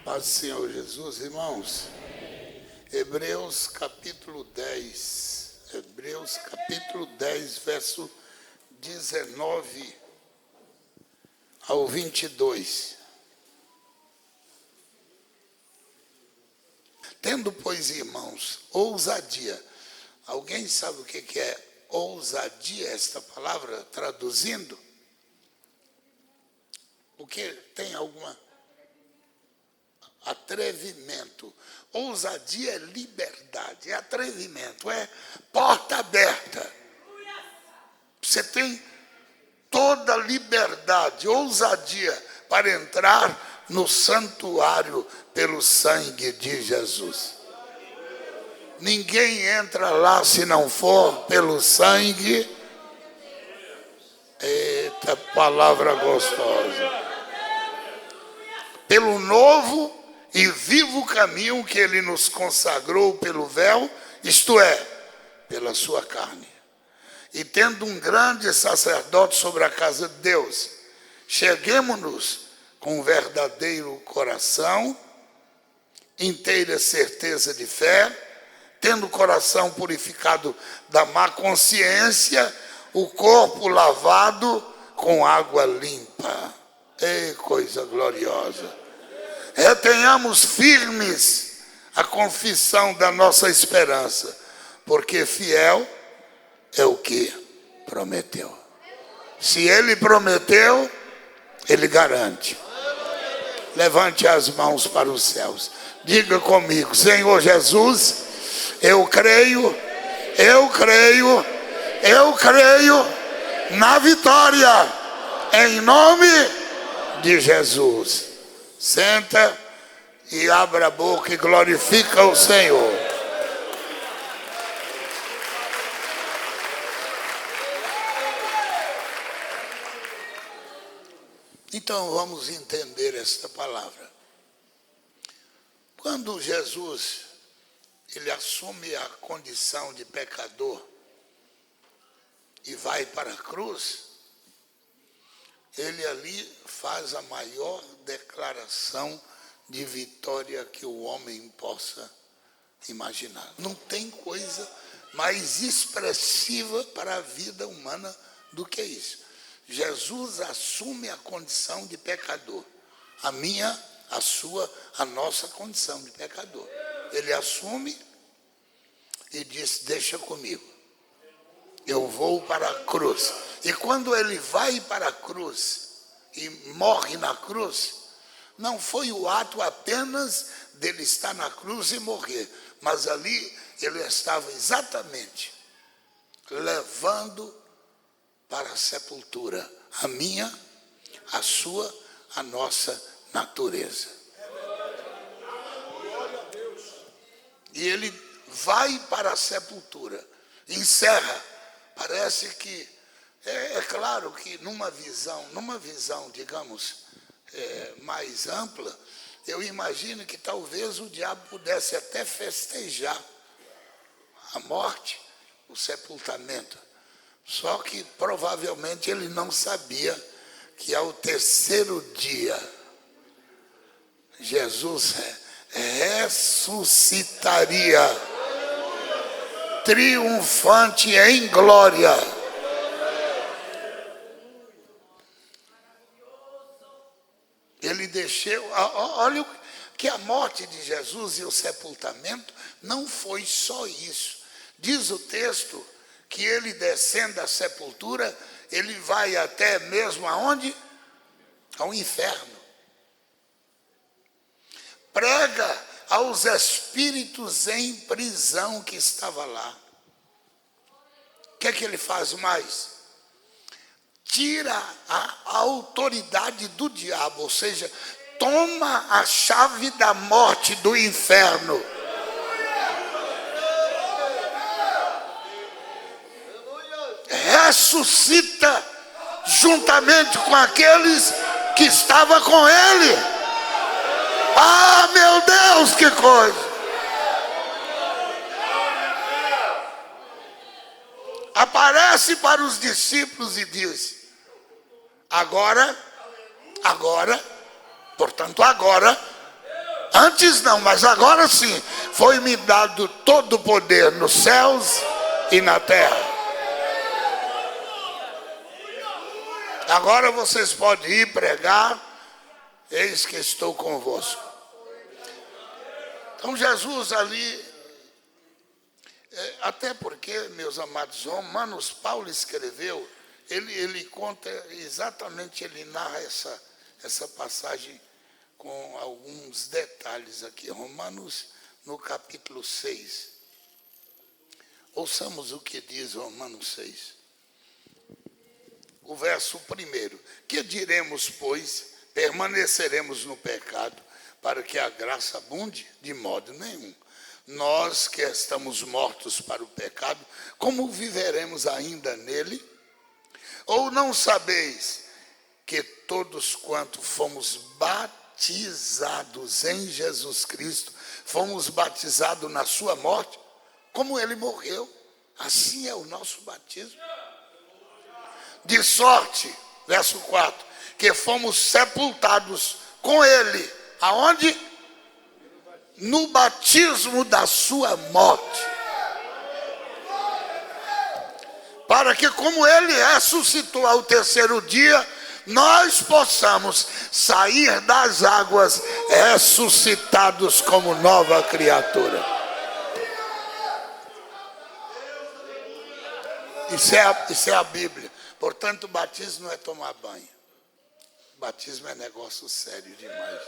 Paz do Senhor Jesus, irmãos. Hebreus capítulo 10. Hebreus capítulo 10, verso 19 ao 22. Tendo, pois, irmãos, ousadia. Alguém sabe o que é ousadia, esta palavra, traduzindo? Porque tem alguma... Atrevimento. Ousadia é liberdade, é atrevimento, é porta aberta. Você tem toda a liberdade, ousadia para entrar no santuário pelo sangue de Jesus. Ninguém entra lá se não for pelo sangue. Eita, palavra gostosa. Pelo novo e vivo caminho que ele nos consagrou pelo véu, isto é, pela sua carne. E tendo um grande sacerdote sobre a casa de Deus, cheguemo-nos com um verdadeiro coração, inteira certeza de fé, tendo o coração purificado da má consciência, o corpo lavado com água limpa. Ei, coisa gloriosa! Retenhamos firmes a confissão da nossa esperança, porque fiel é o que prometeu. Se ele prometeu, ele garante. Levante as mãos para os céus. Diga comigo: Senhor Jesus, eu creio na vitória, em nome de Jesus. Senta e abra a boca e glorifica o Senhor. Então vamos entender esta palavra. Quando Jesus ele assume a condição de pecador e vai para a cruz, ele ali faz a maior declaração de vitória que o homem possa imaginar. Não tem coisa mais expressiva para a vida humana do que isso. Jesus assume a condição de pecador. A minha, a sua, a nossa condição de pecador. Ele assume e diz: deixa comigo. Eu vou para a cruz. E quando ele vai para a cruz e morre na cruz, não foi o ato apenas dele estar na cruz e morrer, mas ali ele estava exatamente levando para a sepultura a minha, a sua, a nossa natureza. E ele vai para a sepultura, encerra. Parece que, é claro que numa visão, digamos, mais ampla, eu imagino que talvez o diabo pudesse até festejar a morte, o sepultamento. Só que provavelmente ele não sabia que ao terceiro dia, Jesus ressuscitaria, triunfante em glória. Ele deixou, olha que a morte de Jesus e o sepultamento não foi só isso. Diz o texto que ele descendo da sepultura, ele vai até mesmo aonde? Ao inferno. Prega aos espíritos em prisão que estava lá. O que é que ele faz mais? Tira a autoridade do diabo, ou seja, toma a chave da morte, do inferno. Ressuscita juntamente com aqueles que estavam com ele. Ah, meu Deus, que coisa! Aparece para os discípulos e diz: agora, portanto agora, Antes não, mas agora sim. Foi-me dado todo o poder nos céus e na terra. Agora vocês podem ir pregar. Eis que estou convosco. Então Jesus ali, até porque, meus amados Romanos, Paulo escreveu, ele conta exatamente, ele narra essa passagem com alguns detalhes aqui. Romanos, no capítulo 6. Ouçamos o que diz Romanos 6. O verso 1. Que diremos, pois? Permaneceremos no pecado para que a graça abunde? De modo nenhum. Nós que estamos mortos para o pecado, como viveremos ainda nele? Ou não sabeis que todos quanto fomos batizados em Jesus Cristo, fomos batizados na sua morte? Como ele morreu, assim é o nosso batismo. De sorte, verso 4, que fomos sepultados com ele. Aonde? No batismo da sua morte. Para que, como ele ressuscitou ao terceiro dia, nós possamos sair das águas ressuscitados como nova criatura. Isso é a Bíblia. Portanto, o batismo não é tomar banho. O batismo é negócio sério demais.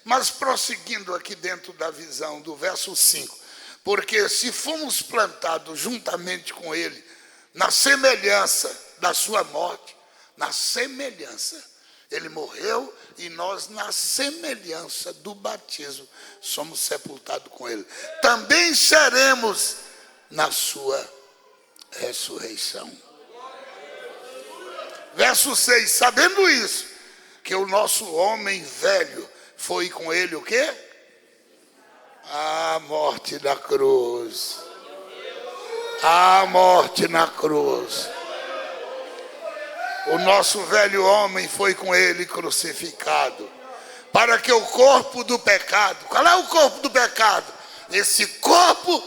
Mas prosseguindo aqui dentro da visão do verso 5. Porque se fomos plantados juntamente com ele, na semelhança da sua morte, na semelhança, ele morreu e nós na semelhança do batismo somos sepultados com ele. Também seremos na sua ressurreição. Verso 6, sabendo isso, que o nosso homem velho foi com ele o quê? A morte da cruz. A morte na cruz. O nosso velho homem foi com ele crucificado. Para que o corpo do pecado, qual é o corpo do pecado? Esse corpo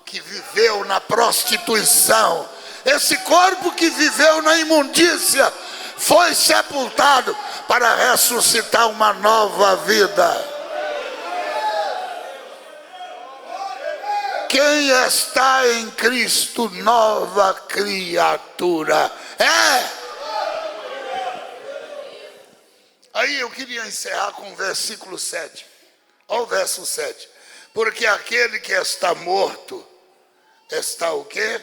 que viveu na prostituição, esse corpo que viveu na imundícia, foi sepultado para ressuscitar uma nova vida. Quem está em Cristo, nova criatura é. Aí eu queria encerrar com o versículo 7. Olha o verso 7. Porque aquele que está morto, está o quê?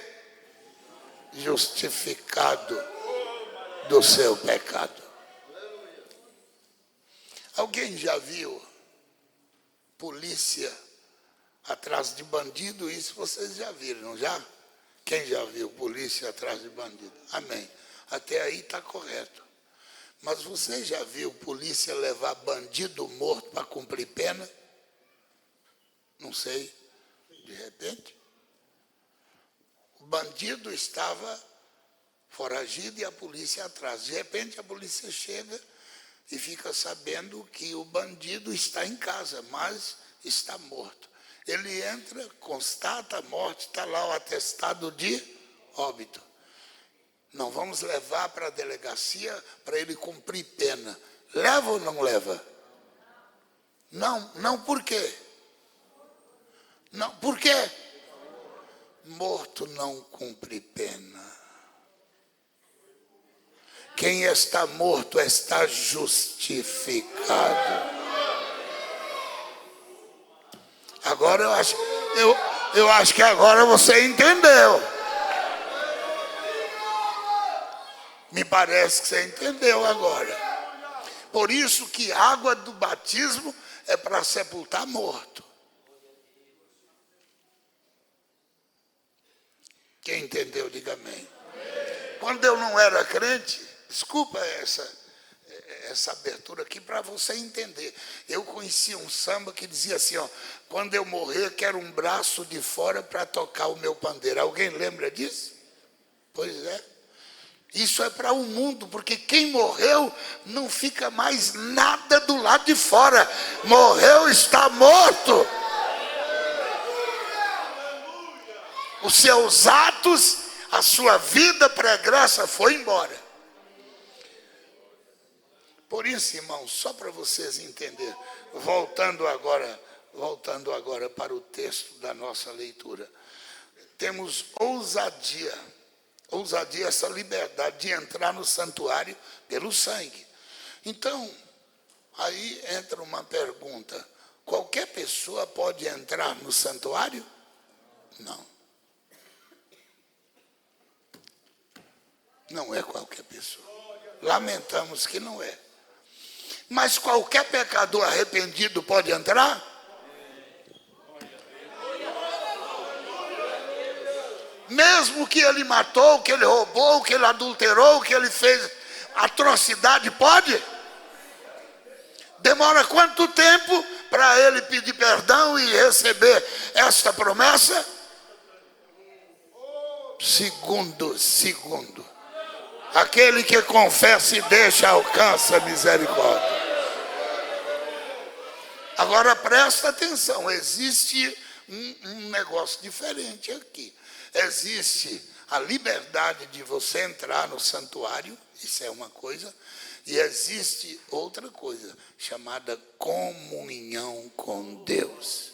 Justificado do seu pecado. Alguém já viu polícia atrás de bandido? Isso vocês já viram, não já? Quem já viu polícia atrás de bandido? Amém. Até aí está correto. Mas você já viu polícia levar bandido morto para cumprir pena? Não sei. De repente. O bandido estava foragido e a polícia atrás. De repente a polícia chega e fica sabendo que o bandido está em casa, mas está morto. Ele entra, constata a morte, está lá o atestado de óbito. Não vamos levar para a delegacia para ele cumprir pena. Leva ou não leva? Não, por quê? Não, por quê? Morto não cumpre pena. Quem está morto está justificado. Agora eu acho que agora você entendeu. Me parece que você entendeu agora. Por isso que a água do batismo é para sepultar morto. Quem entendeu, diga amém. Quando eu não era crente, desculpa essa abertura aqui para você entender. Eu conhecia um samba que dizia assim, ó, quando eu morrer, quero um braço de fora para tocar o meu pandeiro. Alguém lembra disso? Pois é. Isso é para o mundo, porque quem morreu não fica mais nada do lado de fora. morreu, está morto. Os seus atos, a sua vida pregressa foi embora. Por isso, irmãos, só para vocês entenderem, voltando agora para o texto da nossa leitura, temos ousadia, essa liberdade de entrar no santuário pelo sangue. Então, aí entra uma pergunta: qualquer pessoa pode entrar no santuário? Não. Não é qualquer pessoa. Lamentamos que não é. Mas qualquer pecador arrependido pode entrar? Mesmo que ele matou, que ele roubou, que ele adulterou, que ele fez atrocidade, pode? Demora quanto tempo para ele pedir perdão e receber esta promessa? Segundo. Aquele que confessa e deixa alcança a misericórdia. Agora presta atenção, existe um negócio diferente aqui. Existe a liberdade de você entrar no santuário, isso é uma coisa, e existe outra coisa, chamada comunhão com Deus.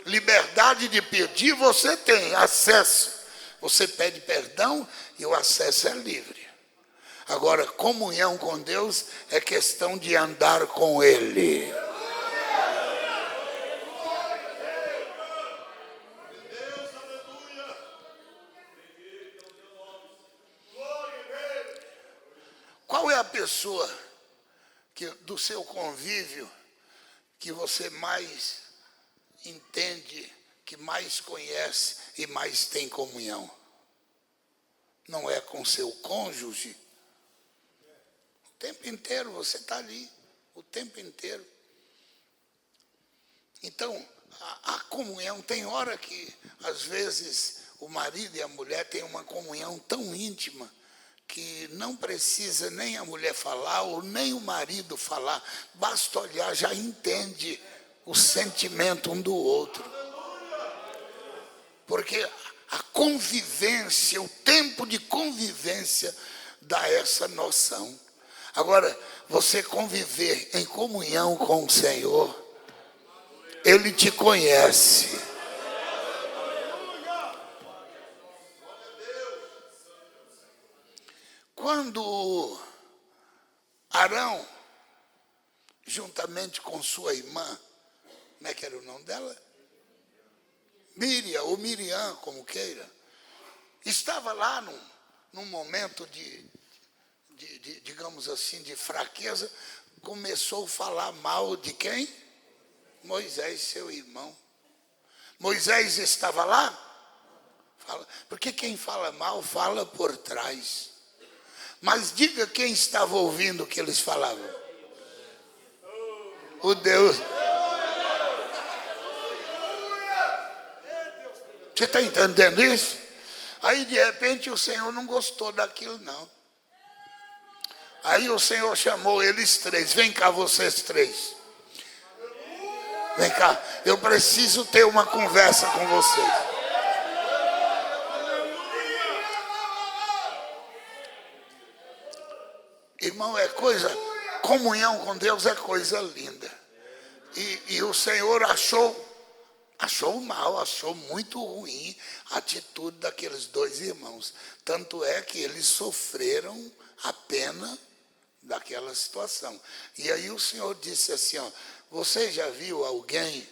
Liberdade de pedir, você tem acesso. Você pede perdão e o acesso é livre. Agora, comunhão com Deus é questão de andar com Ele. Qual é a pessoa do seu convívio que você mais entende, que mais conhece e mais tem comunhão? Não é com seu cônjuge? O tempo inteiro você está ali, o tempo inteiro. Então, a comunhão, tem hora que, às vezes, o marido e a mulher têm uma comunhão tão íntima que não precisa nem a mulher falar ou nem o marido falar, basta olhar, já entende o sentimento um do outro. Porque a convivência, o tempo de convivência dá essa noção. Agora, você conviver em comunhão com o Senhor, Ele te conhece. Quando Arão, juntamente com sua irmã, como é que era o nome dela? Miriam, ou Miriam, como queira, estava lá num momento digamos assim, de fraqueza, começou a falar mal de quem? Moisés, seu irmão. Moisés estava lá? Porque quem fala mal, fala por trás. Mas diga quem estava ouvindo o que eles falavam. O Deus. Você está entendendo isso? Aí, de repente, o Senhor não gostou daquilo, não. Aí o Senhor chamou eles três. Vem cá, vocês três. Vem cá. Eu preciso ter uma conversa com vocês. Irmão, comunhão com Deus é coisa linda. E o Senhor achou mal, achou muito ruim a atitude daqueles dois irmãos. Tanto é que eles sofreram a pena daquela situação. E aí o Senhor disse assim, ó, você já viu alguém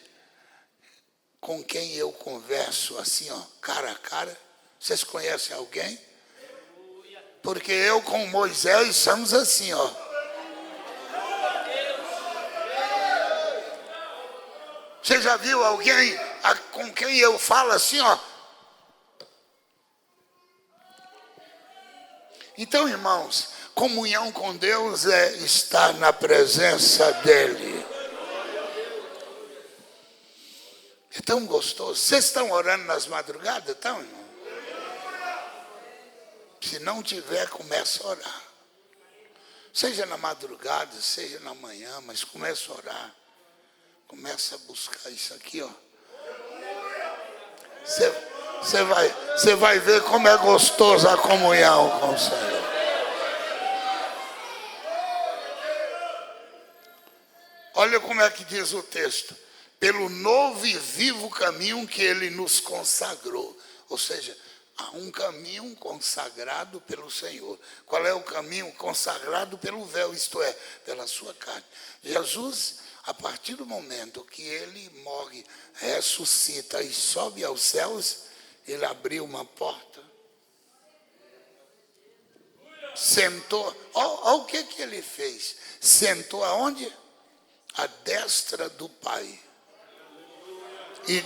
com quem eu converso assim, ó, cara a cara? Vocês conhecem alguém? Porque eu com Moisés somos assim, ó. Você já viu alguém com quem eu falo assim, ó? Então, irmãos, comunhão com Deus é estar na presença dEle. É tão gostoso. Vocês estão orando nas madrugadas, estão, irmão? Se não tiver, começa a orar. Seja na madrugada, seja na manhã, mas comece a orar. Comece a buscar isso aqui, ó. Você vai ver como é gostoso a comunhão com o Senhor. Olha como é que diz o texto. Pelo novo e vivo caminho que Ele nos consagrou. Ou seja, há um caminho consagrado pelo Senhor. Qual é o caminho? Consagrado pelo véu, isto é, pela sua carne. Jesus, a partir do momento que Ele morre, ressuscita e sobe aos céus, Ele abriu uma porta. Sentou. Olha o que Ele fez. Sentou aonde? À destra do Pai. E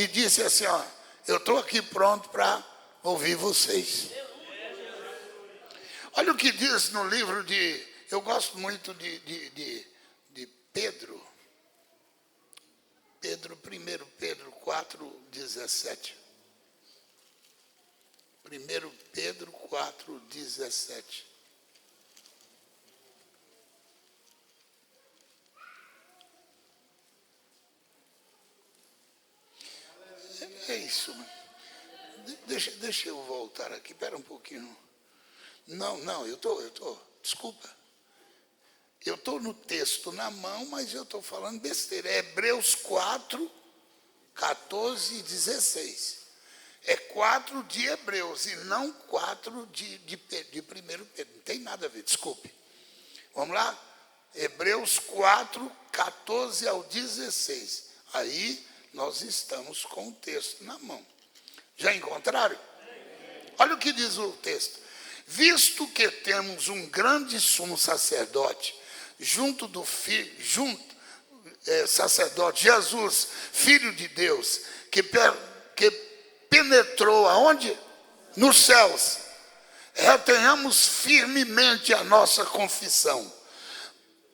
disse assim, ó, eu estou aqui pronto para ouvir vocês. Olha o que diz no livro de... Eu gosto muito de Pedro. 1 Pedro 4:17. 1 Pedro 4:17. É isso. Deixa eu voltar aqui, espera um pouquinho. Não, eu tô. Desculpa. Eu estou no texto na mão, mas eu estou falando besteira. É Hebreus 4, 14 e 16. É 4 de Hebreus e não 4 de 1 Pedro. Não tem nada a ver, desculpe. Vamos lá? Hebreus 4, 14 ao 16. Aí nós estamos com o texto na mão. Já encontraram? Olha o que diz o texto. Visto que temos um grande sumo sacerdote, junto do sacerdote Jesus, Filho de Deus, que penetrou aonde? Nos céus. Retenhamos firmemente a nossa confissão,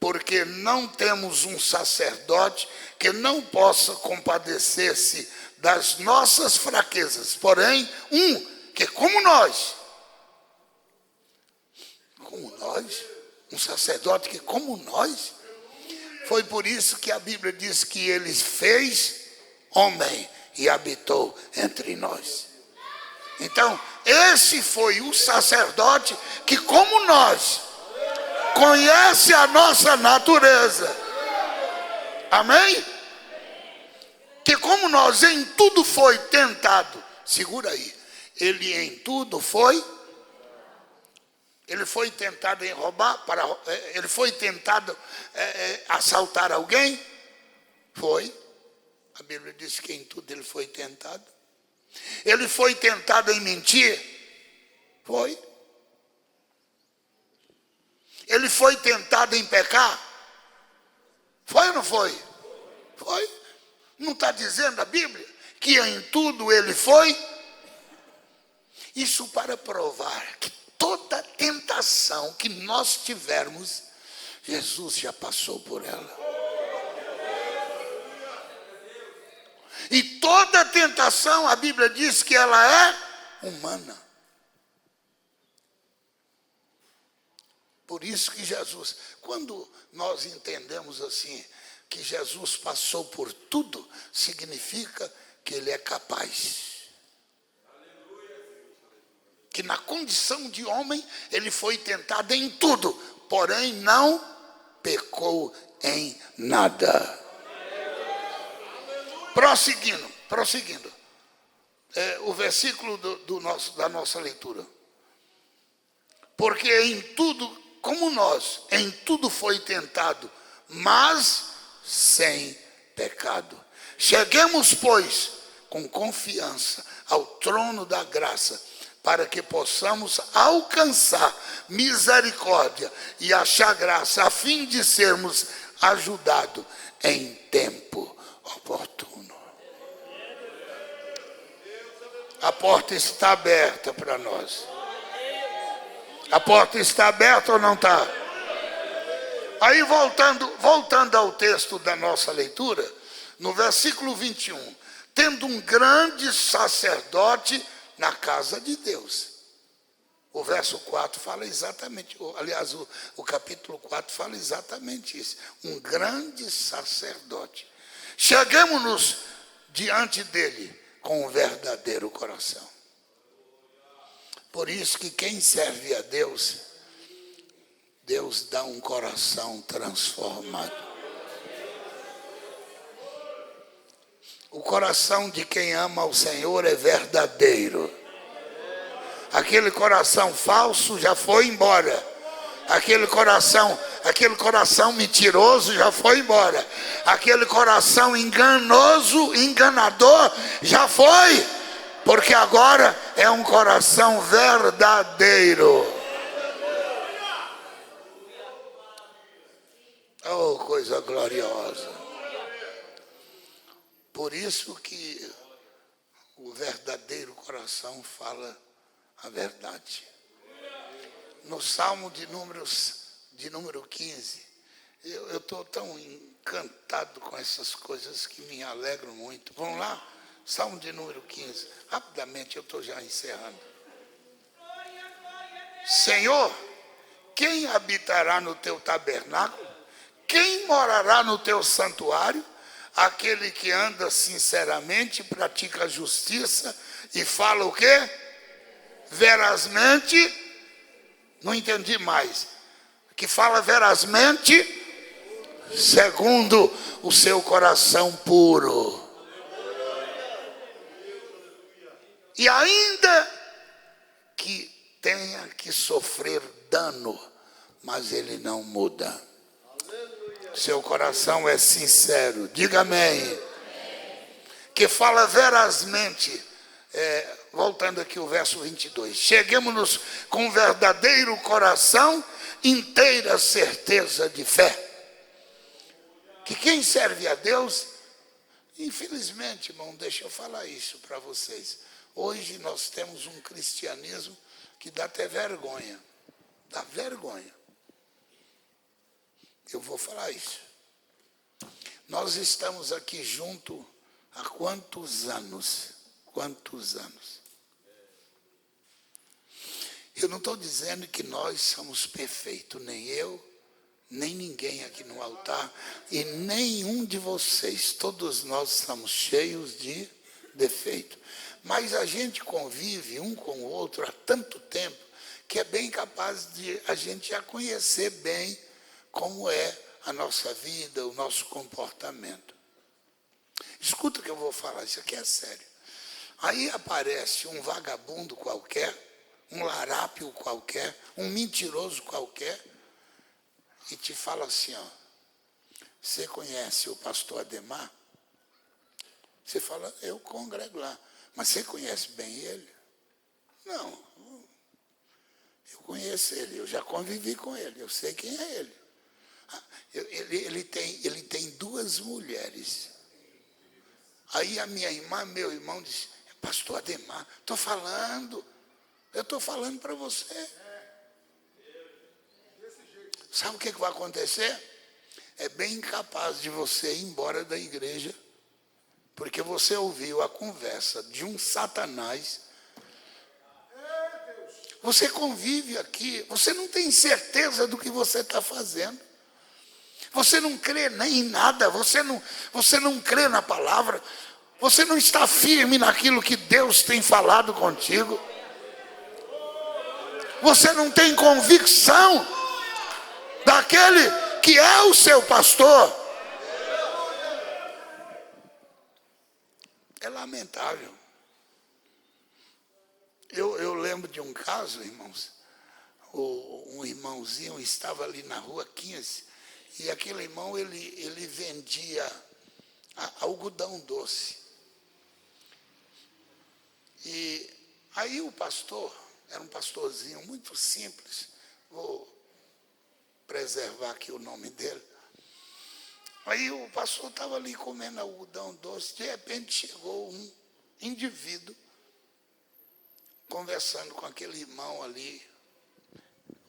porque não temos um sacerdote que não possa compadecer-se das nossas fraquezas, porém, que como nós, um sacerdote que como nós, foi por isso que a Bíblia diz que ele fez homem e habitou entre nós. Então, esse foi o sacerdote que como nós, conhece a nossa natureza. Amém? Que como nós em tudo foi tentado. Segura aí. Ele em tudo foi. Ele foi tentado em roubar. Ele foi tentado assaltar alguém. Foi. A Bíblia diz que em tudo ele foi tentado. Ele foi tentado em mentir. Foi. Ele foi tentado em pecar? Foi ou não foi? Foi. Não está dizendo a Bíblia que em tudo ele foi? Isso para provar que toda tentação que nós tivermos, Jesus já passou por ela. E toda tentação, a Bíblia diz que ela é humana. Por isso que Jesus, quando nós entendemos assim, que Jesus passou por tudo, significa que ele é capaz. Que na condição de homem, ele foi tentado em tudo, porém não pecou em nada. Prosseguindo. O versículo da nossa leitura. Porque em tudo, como nós, em tudo foi tentado, mas sem pecado. Cheguemos, pois, com confiança ao trono da graça, para que possamos alcançar misericórdia e achar graça, a fim de sermos ajudados em tempo oportuno. A porta está aberta para nós. A porta está aberta ou não está? Aí voltando ao texto da nossa leitura, no versículo 21, tendo um grande sacerdote na casa de Deus. O verso 4 fala exatamente, aliás, o capítulo 4 fala exatamente isso. Um grande sacerdote. Chegamos-nos diante dele com um verdadeiro coração. Por isso que quem serve a Deus, Deus dá um coração transformado. O coração de quem ama o Senhor é verdadeiro. Aquele coração falso já foi embora. Aquele coração mentiroso já foi embora. Aquele coração enganoso, enganador, já foi. Porque agora é um coração verdadeiro. Oh, coisa gloriosa. Por isso que o verdadeiro coração fala a verdade. No Salmo de número 15, eu estou tão encantado com essas coisas que me alegram muito. Vamos lá? Salmo de número 15. Rapidamente, eu estou já encerrando. Senhor, quem habitará no teu tabernáculo? Quem morará no teu santuário? Aquele que anda sinceramente, pratica a justiça e fala o quê? Verazmente, não entendi mais, que fala verazmente, segundo o seu coração puro. E ainda que tenha que sofrer dano, mas ele não muda. Seu coração é sincero, diga amém. Que fala verazmente. Voltando aqui o verso 22. Cheguemos-nos com um verdadeiro coração, inteira certeza de fé. Que quem serve a Deus, infelizmente, irmão, deixa eu falar isso para vocês. Hoje nós temos um cristianismo que dá até vergonha. Dá vergonha. Eu vou falar isso. Nós estamos aqui juntos há quantos anos? Quantos anos? Eu não estou dizendo que nós somos perfeitos, nem eu, nem ninguém aqui no altar, e nenhum de vocês. Todos nós estamos cheios de defeito. Mas a gente convive um com o outro há tanto tempo que é bem capaz de a gente já conhecer bem como é a nossa vida, o nosso comportamento. Escuta o que eu vou falar, isso aqui é sério. Aí aparece um vagabundo qualquer, um larápio qualquer, um mentiroso qualquer, e te fala assim, ó, você conhece o pastor Ademar? Você fala, eu congrego lá. Mas você conhece bem ele? Não, eu conheço ele, eu já convivi com ele, eu sei quem é ele. Ele tem 2 mulheres. Aí a minha irmã, meu irmão disse, pastor Ademar, eu estou falando para você. Sabe o que vai acontecer? É bem incapaz de você ir embora da igreja, porque você ouviu a conversa de um Satanás. Você convive aqui, você não tem certeza do que você está fazendo. Você não crê nem em nada, você não crê na palavra, você não está firme naquilo que Deus tem falado contigo. Você não tem convicção daquele que é o seu pastor. É lamentável. Eu lembro de um caso, irmãos. Um irmãozinho estava ali na rua 15, e aquele irmão, ele vendia algodão doce. E aí o pastor, era um pastorzinho muito simples, vou preservar aqui o nome dele. Aí o pastor estava ali comendo algodão doce, de repente chegou um indivíduo conversando com aquele irmão ali,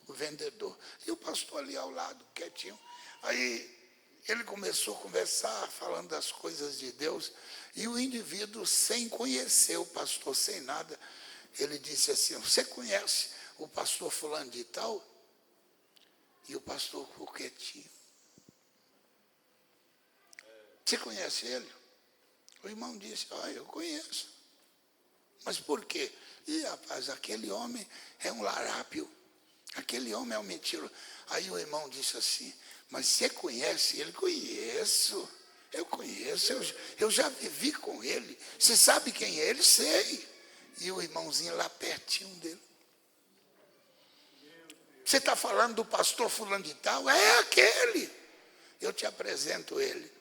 o vendedor. E o pastor ali ao lado, quietinho. Aí ele começou a conversar, falando das coisas de Deus, e o indivíduo, sem conhecer o pastor, sem nada, ele disse assim, você conhece o pastor fulano de tal? E o pastor ficou quietinho. Você conhece ele? O irmão disse, eu conheço. Mas por quê? Ih, rapaz, aquele homem é um larápio. Aquele homem é um mentiroso. Aí o irmão disse assim, mas você conhece ele? Conheço. Eu conheço, eu já vivi com ele. Você sabe quem é ele? Sei. E o irmãozinho lá pertinho dele. Você está falando do pastor fulano de tal? É aquele. Eu te apresento ele.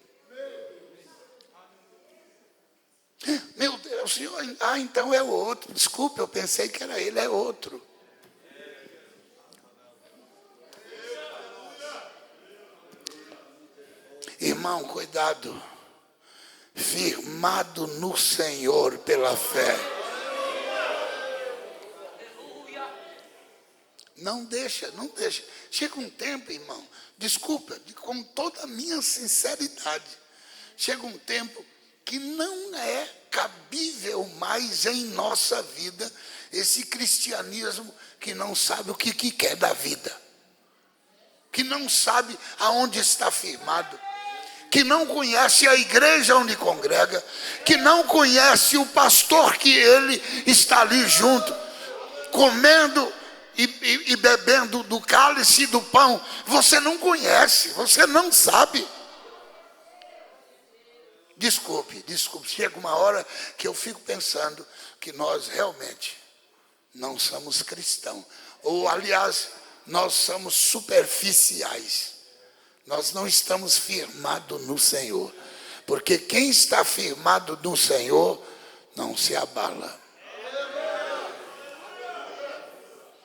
Meu Deus, senhor, então é outro. Desculpe, eu pensei que era ele, é outro. Irmão, cuidado. Firmado no Senhor pela fé. Não deixa. Chega um tempo, irmão, desculpa, com toda a minha sinceridade, chega um tempo que não é cabível mais em nossa vida esse cristianismo que não sabe o que quer da vida, que não sabe aonde está firmado, que não conhece a igreja onde congrega, que não conhece o pastor que ele está ali junto, comendo e bebendo do cálice e do pão. Você não conhece, você não sabe. Desculpe, chega uma hora que eu fico pensando que nós realmente não somos cristãos. Ou, aliás, nós somos superficiais. Nós não estamos firmados no Senhor. Porque quem está firmado no Senhor não se abala.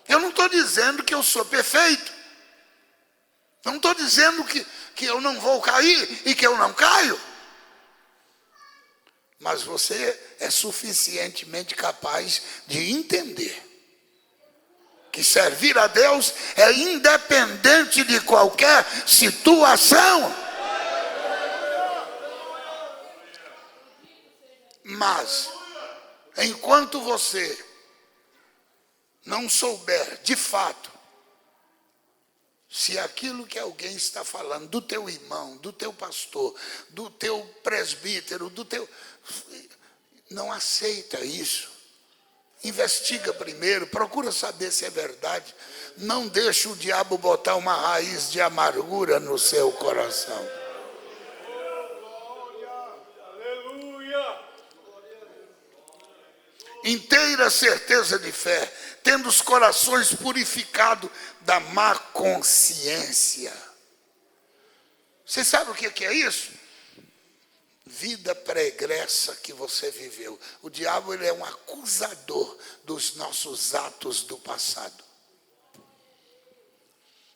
Eu não estou dizendo que eu sou perfeito. Não estou dizendo que eu não vou cair e que eu não caio. Mas você é suficientemente capaz de entender que servir a Deus é independente de qualquer situação. Mas, enquanto você não souber de fato se aquilo que alguém está falando, do teu irmão, do teu pastor, do teu presbítero, não aceita isso. Investiga primeiro, procura saber se é verdade. Não deixe o diabo botar uma raiz de amargura no seu coração. Inteira certeza de fé, tendo os corações purificados da má consciência. Você sabe o que é isso? Vida pregressa que você viveu. O diabo, ele é um acusador dos nossos atos do passado.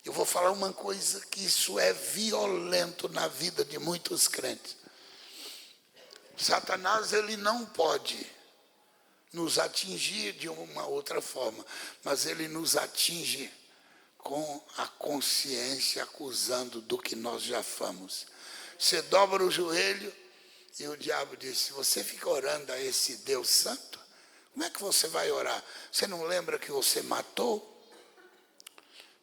Eu vou falar uma coisa que isso é violento na vida de muitos crentes. Satanás, ele não pode nos atingir de uma outra forma, mas ele nos atinge com a consciência acusando do que nós já fomos. Você dobra o joelho e o diabo diz, se você fica orando a esse Deus santo, como é que você vai orar? Você não lembra que você matou?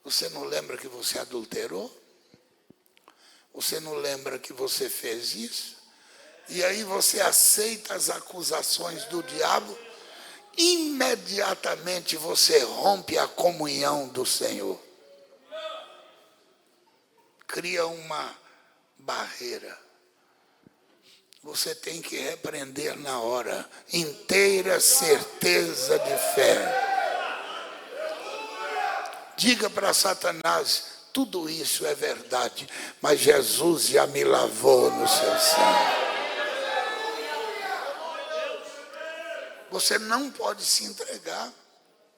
Você não lembra que você adulterou? Você não lembra que você fez isso? E aí você aceita as acusações do diabo, imediatamente você rompe a comunhão do Senhor. Cria uma barreira. Você tem que repreender na hora. Inteira certeza de fé. Diga para Satanás, tudo isso é verdade, mas Jesus já me lavou no seu sangue. Você não pode se entregar.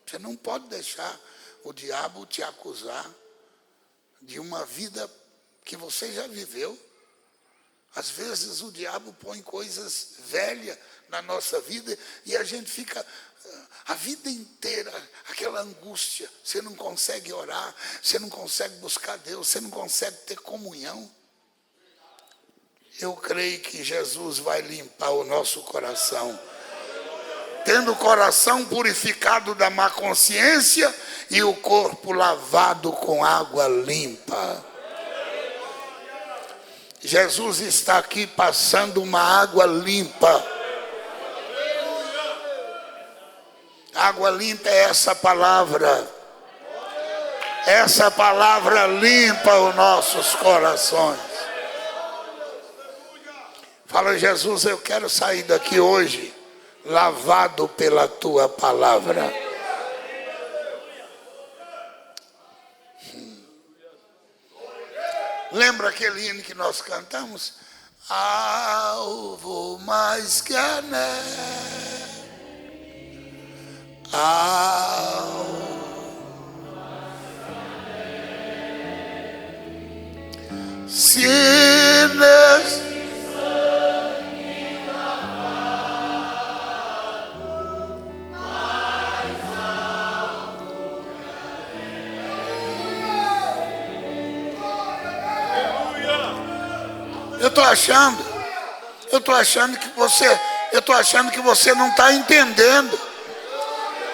Você não pode deixar o diabo te acusar de uma vida que você já viveu. Às vezes o diabo põe coisas velhas na nossa vida e a gente fica a vida inteira, aquela angústia. Você não consegue orar, você não consegue buscar Deus, você não consegue ter comunhão. Eu creio que Jesus vai limpar o nosso coração. tendo o coração purificado da má consciência e o corpo lavado com água limpa. Jesus está aqui passando uma água limpa. Água limpa é essa palavra. Essa palavra limpa os nossos corações. Fala, Jesus, eu quero sair daqui hoje lavado pela tua palavra. Lembra aquele hino que nós cantamos? Alvo mais que a neve, se nesse eu estou achando que você não está entendendo.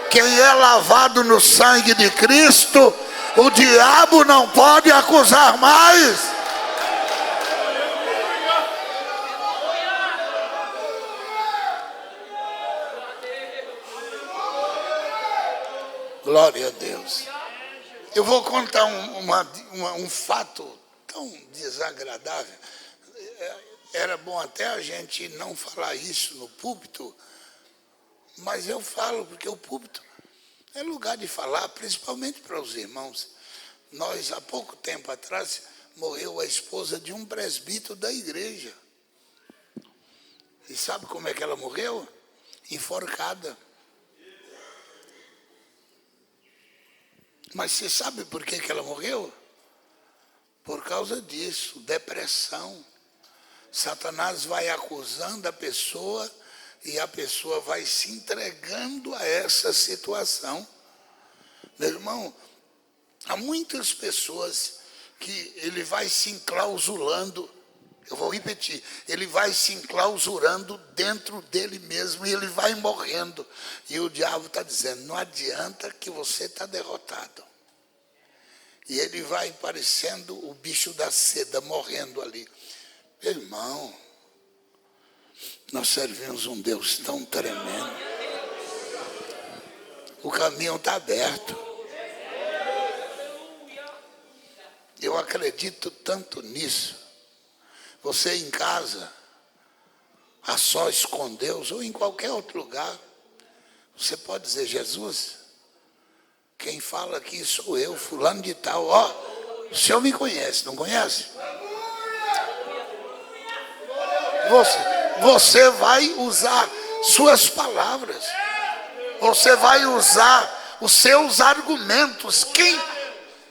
Quem é lavado no sangue de Cristo, o diabo não pode acusar mais. Glória a Deus. Eu vou contar um fato tão desagradável. Era bom até a gente não falar isso no púlpito, mas eu falo porque o púlpito é lugar de falar, principalmente para os irmãos. Nós, há pouco tempo atrás, morreu a esposa de um presbítero da igreja. E sabe como é que ela morreu? Enforcada. Mas você sabe por que ela morreu? Por causa disso, depressão. Satanás vai acusando a pessoa e a pessoa vai se entregando a essa situação. Meu irmão, há muitas pessoas que ele vai se enclausurando, eu vou repetir, ele vai se enclausurando dentro dele mesmo e ele vai morrendo. E o diabo está dizendo, não adianta que você está derrotado. E ele vai parecendo o bicho da seda, morrendo ali. Irmão, nós servimos um Deus tão tremendo. O caminho está aberto. Eu acredito tanto nisso. Você em casa, a sós com Deus, ou em qualquer outro lugar, você pode dizer, Jesus, quem fala aqui sou eu, fulano de tal. Ó, o senhor me conhece, não conhece? Você vai usar suas palavras. Você vai usar os seus argumentos. Quem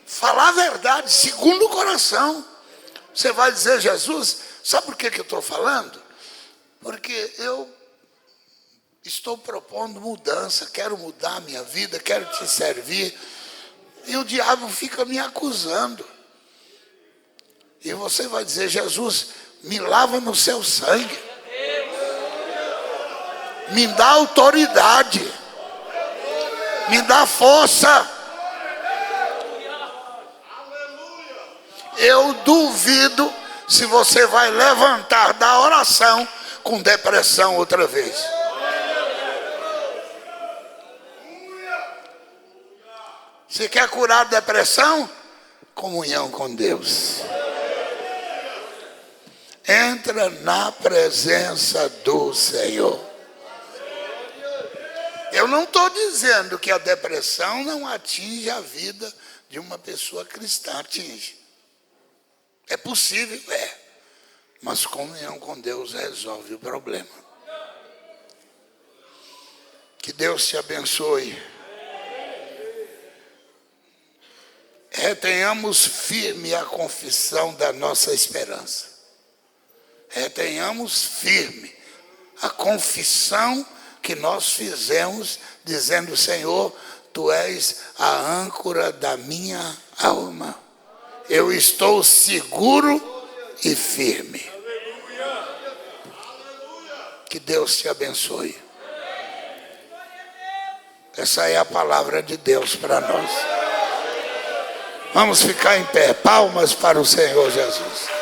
falar a verdade, segundo o coração. Você vai dizer, Jesus, sabe por que eu estou falando? Porque eu estou propondo mudança, quero mudar a minha vida, quero te servir. E o diabo fica me acusando. E você vai dizer, Jesus, me lava no seu sangue. Me dá autoridade. Me dá força. Eu duvido se você vai levantar da oração com depressão outra vez. Você quer curar a depressão? Comunhão com Deus. Entra na presença do Senhor. Eu não estou dizendo que a depressão não atinge a vida de uma pessoa cristã. Atinge. É possível, é. Mas comunhão com Deus resolve o problema. Que Deus te abençoe. Retenhamos firme a confissão da nossa esperança. Retenhamos firme a confissão que nós fizemos, dizendo, Senhor, Tu és a âncora da minha alma. Eu estou seguro e firme. Que Deus te abençoe. Essa é a palavra de Deus para nós. Vamos ficar em pé. Palmas para o Senhor Jesus.